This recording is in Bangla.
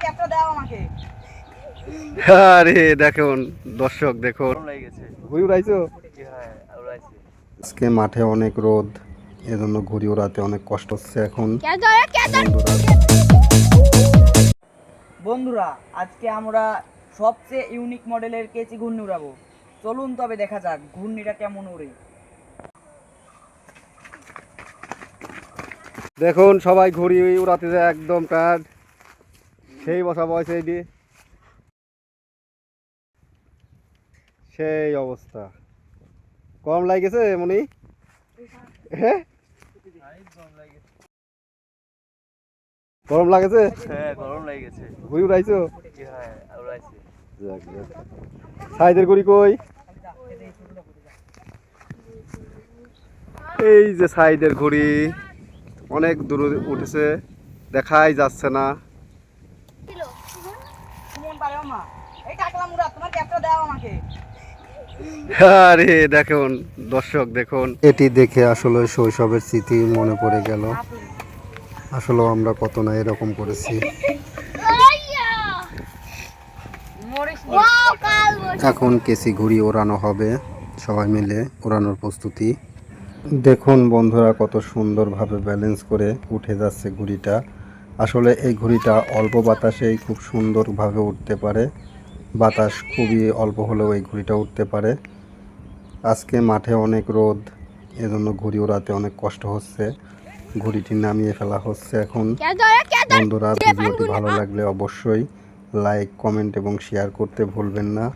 ক্যাপটা দাও আমাকে। আরে দেখুন দর্শক দেখুন ঘুড়ি উড়াইছো। আজকে মাঠে অনেক রোদ, এজন্য ঘুড়ি ওড়াতে অনেক কষ্ট হচ্ছে এখন বন্ধুরা। বন্ধুরা, আজকে আমরা সবচেয়ে ইউনিক মডেলের কেচি ঘূর্ণি উড়াবো। চলুন তবে দেখা যাক ঘূর্ণিটা কেমন ওড়ে। দেখুন সবাই ঘুড়ি উড়াতে যায় একদম টায়ার্ড, সেই বসা বয়স এই দিয়ে সেই অবস্থা। কম লাগেছে মনি? হ্যাঁ গরম লাগেছে? হ্যাঁ, গরম লাগেছে। ঘুড়ি উড়াইছো? হ্যাঁ, উড়াইছি। সাইদের ঘুড়ি কই? এই যে সাইদের ঘুড়ি অনেক দূরে উঠেছে, দেখাই যাচ্ছে না। এই টাকলা মুড়া, তোমার ক্যাপটা দাও আমাকে। আরে দেখুন দর্শক দেখুন, এটি দেখে আসলে শৈশবের স্মৃতি মনে পড়ে গেল। আসলে আমরা কত না এরকম করেছি। এখন কেসি ঘুড়ি ওড়ানো হবে, সবাই মিলে ওড়ানোর প্রস্তুতি। দেখুন বন্ধুরা কত সুন্দরভাবে ব্যালেন্স করে উঠে যাচ্ছে ঘুড়িটা। আসলে এই ঘুড়িটা অল্প বাতাসেই খুব সুন্দরভাবে উঠতে পারে, বাতাস খুবই অল্প হলেও এই ঘুড়িটা উঠতে পারে। আজকে মাঠে অনেক রোদ, এজন্য ঘুড়ি ওড়াতে অনেক কষ্ট হচ্ছে। ঘুড়িটি নামিয়ে ফেলা হচ্ছে এখন। বন্ধুরা ভিডিওটি ভালো লাগলে অবশ্যই লাইক, কমেন্ট এবং শেয়ার করতে ভুলবেন না।